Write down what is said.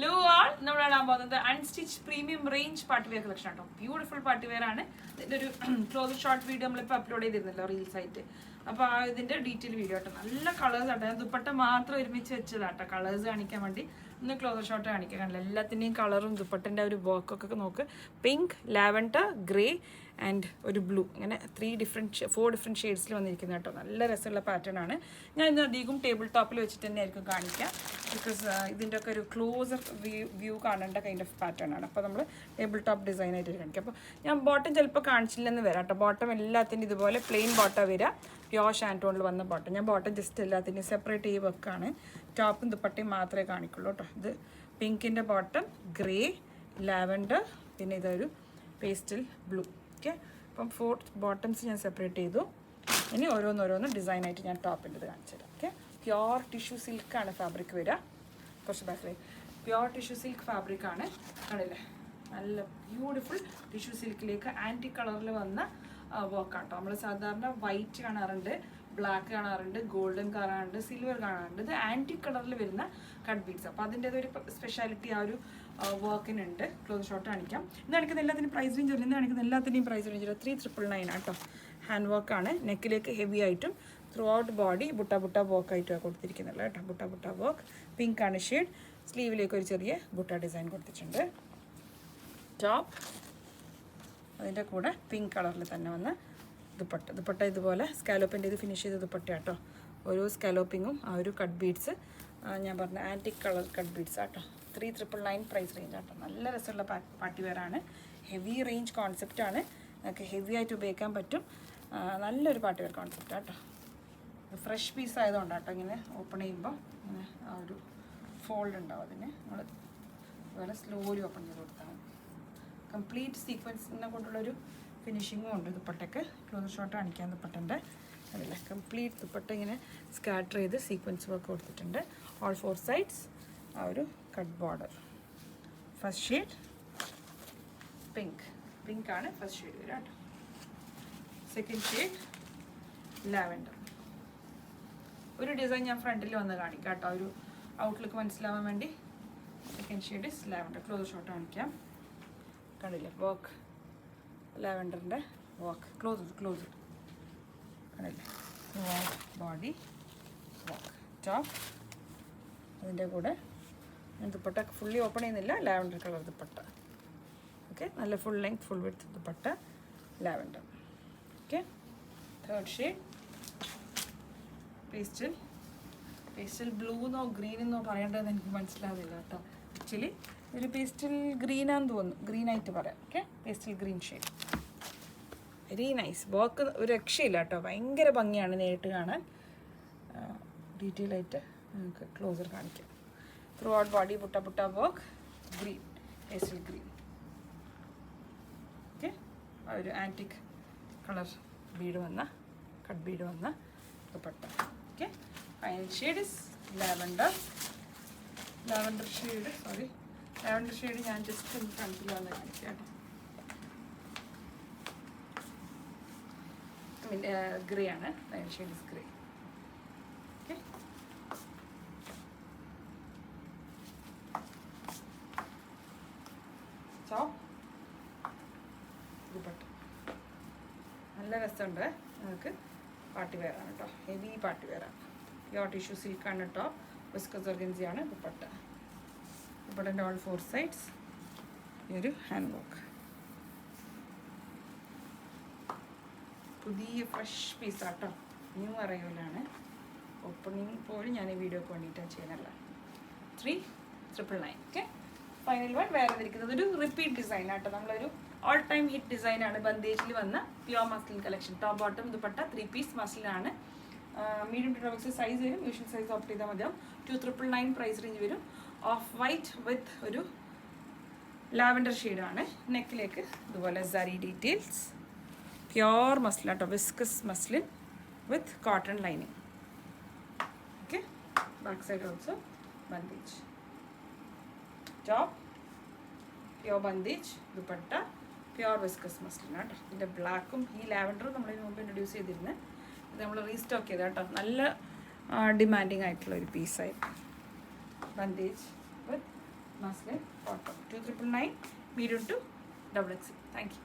Law ആൾ നമ്മൾ ഇടാൻ പോകുന്നത് unstitch premium range party wear collection ആട്ടോ. ബ്യൂട്ടിഫുൾ പാർട്ടിവെയർ ആണ്. ഇതിന്റെ ഒരു ക്ലോസ് ഷോർട്ട് വീഡിയോ നമ്മളിപ്പോൾ അപ്ലോഡ് ചെയ്തിരുന്നല്ലോ റീൽസ് ആയിട്ട്. അപ്പോൾ ഇതിന്റെ ഡീറ്റെയിൽ വീഡിയോ ആട്ടോ. നല്ല കളേഴ്സ് ആട്ടോ. ഞാൻ ദുപ്പട്ട മാത്രം ഒരുമിച്ച് വെച്ചതാട്ടോ കളേഴ്സ് കാണിക്കാൻ വേണ്ടി. ഒന്ന് ക്ലോസ് ഷോട്ട് കാണിക്കാൻ കാണില്ല. എല്ലാത്തിൻ്റെയും കളറും ദുപ്പട്ടൻ്റെ ഒരു വർക്കൊക്കെ നോക്ക്. പിങ്ക്, ലാവൻഡർ, ഗ്രേ ആൻഡ് ഒരു ബ്ലൂ, അങ്ങനെ 4 ഡിഫറെൻറ്റ് ഷെയ്ഡ്സിൽ വന്നിരിക്കുന്നത് കേട്ടോ. നല്ല രസമുള്ള പാറ്റേൺ ആണ്. ഞാൻ ഇന്ന് അധികം ടേബിൾ ടോപ്പിൽ വെച്ചിട്ട് തന്നെ ആയിരിക്കും കാണിക്കാം. ബിക്കോസ് ഇതിൻ്റെ ഒക്കെ ഒരു ക്ലോസർ വ്യൂ കാണേണ്ട കൈൻഡ് ഓഫ് പാറ്റേൺ ആണ്. അപ്പോൾ നമ്മൾ ടേബിൾ ടോപ്പ് ഡിസൈൻ ആയിട്ട് കാണിക്കാം. അപ്പോൾ ഞാൻ ബോട്ടം ചിലപ്പോൾ കാണിച്ചില്ലെന്ന് വരാം കേട്ടോ. ബോട്ടം എല്ലാത്തിനും ഇതുപോലെ പ്ലെയിൻ ബോട്ടം വരിക. പ്യോർ ഷാൻറ്റോണിൽ വന്ന ബോട്ടം. ഞാൻ ബോട്ടം ജസ്റ്റ് എല്ലാത്തിനും സെപ്പറേറ്റ് ചെയ്ത് വെക്കാണ്. ടോപ്പും ദുപ്പട്ടയും മാത്രമേ കാണിക്കുള്ളൂ കേട്ടോ. ഇത് പിങ്കിൻ്റെ ബോട്ടം, ഗ്രേ, ലാവൻഡർ, പിന്നെ ഇതൊരു പേസ്റ്റൽ ബ്ലൂ. ഓക്കെ, അപ്പം 4 ബോട്ടംസ് ഞാൻ സെപ്പറേറ്റ് ചെയ്തു. ഇനി ഓരോന്നോരോന്ന് ഡിസൈനായിട്ട് ഞാൻ ടോപ്പിൻ്റെ ഇത് കാണിച്ചു തരാം. ഓക്കെ, പ്യോർ ടിഷ്യൂ സിൽക്കാണ് ഫാബ്രിക് വരിക. കുറച്ച് ബാക്കിൽ പ്യോർ ടിഷ്യൂ സിൽക്ക് ഫാബ്രിക്കാണ്. കണ്ടില്ലേ, നല്ല ബ്യൂട്ടിഫുൾ ടിഷ്യൂ സിൽക്കിലേക്ക് ആൻറ്റി കളറിൽ വന്ന വർക്കാട്ടോ. നമ്മൾ സാധാരണ വൈറ്റ് കാണാറുണ്ട്, ബ്ലാക്ക് കാണാറുണ്ട്, ഗോൾഡൻ കാണാറുണ്ട്, സിൽവർ കാണാറുണ്ട്. ഇത് ആൻറ്റി കളറിൽ വരുന്ന കട്ട് ബീഡ്സ്. അപ്പോൾ അതിൻ്റെതൊരു സ്പെഷ്യാലിറ്റി ആ ഒരു വർക്കിനുണ്ട്. ക്ലോസ് ഷോട്ട് കാണിക്കാം. ഇന്ന് കാണിക്കുന്ന എല്ലാത്തിനും പ്രൈസ് റേഞ്ച് ഇന്ന് കാണിക്കുന്ന എല്ലാത്തിൻ്റെയും പ്രൈസ് റേഞ്ച് 3999 ആട്ടോ. ഹാൻഡ് വർക്കാണ്. നെക്കിലേക്ക് ഹെവി ആയിട്ടും ത്രൂ ഔട്ട് ബോഡി ബുട്ട വർക്കായിട്ടുമാണ് കൊടുത്തിരിക്കുന്നത് കേട്ടോ. ബുട്ട വർക്ക്. പിങ്ക് ആണ് ഷെയ്ഡ്. സ്ലീവിലേക്ക് ഒരു ചെറിയ ബുട്ട ഡിസൈൻ കൊടുത്തിട്ടുണ്ട്. ടോപ്പ് അതിൻ്റെ കൂടെ പിങ്ക് കളറിൽ തന്നെ വന്ന് ദുപ്പട്ട ഇതുപോലെ സ്കാലോപ്പിൻ്റെ ഇത് ഫിനിഷ് ചെയ്ത ദുപ്പട്ട കേട്ടോ. ഓരോ സ്കാലോപ്പിങ്ങും ആ ഒരു കട്ട് ബീഡ്സ് ഞാൻ പറഞ്ഞ ആൻറ്റിക് കളർ കട്ട് ബീഡ്സ് ആട്ടോ. 3999 പ്രൈസ് റേഞ്ച് ആട്ടോ. നല്ല രസമുള്ള പാർട്ടി വെയർ ആണ്. ഹെവി റേഞ്ച് കോൺസെപ്റ്റാണ്. നമുക്ക് ഹെവി ആയിട്ട് ഉപയോഗിക്കാൻ പറ്റും. നല്ലൊരു പാർട്ടി വെയർ കോൺസെപ്റ്റ് ആട്ടോ. ഫ്രഷ് പീസ് ആയതുകൊണ്ടാട്ടോ ഇങ്ങനെ ഓപ്പൺ ചെയ്യുമ്പോൾ ഇങ്ങനെ ആ ഒരു ഫോൾഡ് ഉണ്ടാവും. അതിന് നമ്മൾ അതുപോലെ സ്ലോലി ഓപ്പൺ ചെയ്ത് കൊടുത്താൽ മതി. കംപ്ലീറ്റ് സീക്വൻസിനെ കൊണ്ടുള്ളൊരു ഫിനിഷിങ്ങും ഉണ്ട് ദുപ്പട്ടയ്ക്ക്. ക്ലോസ് ഷോട്ട് കാണിക്കാൻ ദുപ്പട്ടൻ്റെ അതല്ല, കംപ്ലീറ്റ് ദുപ്പട്ട ഇങ്ങനെ സ്കാറ്റർ ചെയ്ത് സീക്വൻസ് വർക്ക് കൊടുത്തിട്ടുണ്ട്. ഓൾ 4 സൈഡ്സ് ആ ഒരു cut border. First shade pink ആണ് ഫസ്റ്റ് ഷെയ്ഡ് വരിക കേട്ടോ. Second shade lavender. ഒരു ഡിസൈൻ ഞാൻ ഫ്രണ്ടിൽ വന്ന് കാണിക്കാം കേട്ടോ, ഒരു ഔട്ട്ലുക്ക് മനസ്സിലാവാൻ വേണ്ടി. Second shade is lavender. Close shot കാണിക്കാം. കണ്ടില്ലേ വർക്ക്, ലാവൻഡറിൻ്റെ വർക്ക്. ക്ലോസ് കണ്ടില്ലേ, ബോഡി വർക്ക്. ടോപ്പ് അതിൻ്റെ കൂടെ ഞാൻ ദുപ്പട്ട ഫുള്ളി ഓപ്പൺ ചെയ്യുന്നില്ല. Lavender colour dupatta. ഓക്കെ, നല്ല full length full width dupatta lavender. Okay, third shade pastel blue എന്നോ ഗ്രീൻ എന്നോ പറയേണ്ടതെന്ന് എനിക്ക് മനസ്സിലാവില്ല കേട്ടോ. ആക്ച്വലി ഒരു പേസ്റ്റൽ ഗ്രീനാന്ന് തോന്നുന്നു, ഗ്രീനായിട്ട് പറയാം. Okay, pastel green shade. Very nice work. ഒരു രക്ഷയില്ല കേട്ടോ. ഭയങ്കര ഭംഗിയാണ് നേരിട്ട് കാണാൻ. ഡീറ്റെയിൽ ആയിട്ട് നമുക്ക് ക്ലോസർ കാണിക്കാം. Throughout body butta work. Green, pastel green. Okay, ആ ഒരു ആൻറ്റിക് കളർ ബീഡ് വന്ന കട്ട് ബീഡ് വന്ന dupatta. Okay, final shade is lavender shade ഞാൻ ജസ്റ്റ് ഫ്രണ്ടിൽ വന്ന് കാണിക്കാം കേട്ടോ. ഗ്രേ ആണ്. Final shade is grey. Okay, dupatta നല്ല രസമുണ്ട്. നമുക്ക് പാർട്ടി വെയർ ആണ് കേട്ടോ. ഹെവി പാർട്ടി വെയർ ആണ്. പ്യോർ ടിഷ്യൂ സിൽക്കാണ് ടോപ്പ്. വിസ്കസ് ഓർഗൻസിയാണ് ദുപ്പട്ട. ദുപ്പട്ടൻ്റെ ഓൾ 4 സൈഡ്സ് ഈ ഒരു ഹാൻഡ് വർക്ക്. പുതിയ ഫ്രഷ് പീസാട്ടോ. ന്യൂ അറൈവലാണ്. ഓപ്പണിങ് പോലും ഞാൻ ഈ വീഡിയോക്ക് വേണ്ടിയിട്ടാണ് ചെയ്യുന്നല്ല. 3999. ഓക്കെ, ഫൈനൽ വൺ വേറെ ഇരിക്കുന്നത് ഒരു റിപ്പീറ്റ് ഡിസൈൻ ആട്ടോ. നമ്മളൊരു ഓൾ ടൈം ഹിറ്റ് ഡിസൈനാണ്. ബന്ദേജിൽ വന്ന pure muslin collection. Top bottom dupatta 3 piece മസ്ലിനാണ്. മീഡിയം ടു ഡബിൾ സൈസ് വരും. യൂഷ്വൽ സൈസ് ഓപ്റ്റ് ചെയ്താൽ മതിയാവും. 2999 പ്രൈസ് റേഞ്ച് വരും. ഓഫ് വൈറ്റ് വിത്ത് ഒരു ലാവൻഡർ ഷെയ്ഡാണ്. നെക്കിലേക്ക് ഇതുപോലെ സരി ഡീറ്റെയിൽസ്. പ്യോർ മസ്ലിൻ കേട്ടോ. Viscose muslin with cotton lining. Okay, back side also bandhej. Top pure bandhej dupatta pure viscose muslin കേട്ടോ. ഇതിൻ്റെ ബ്ലാക്കും ഈ ലാവൻഡറും നമ്മൾ മുമ്പ് ഇൻട്രൊഡ്യൂസ് ചെയ്തിരുന്നത്. ഇത് നമ്മൾ റീസ്റ്റോക്ക് ചെയ്ത കേട്ടോ. നല്ല ഡിമാൻഡിങ് ആയിട്ടുള്ള ഒരു പീസായിട്ട് bandhej with mask bottom 2999 medium to XXL. Thank U.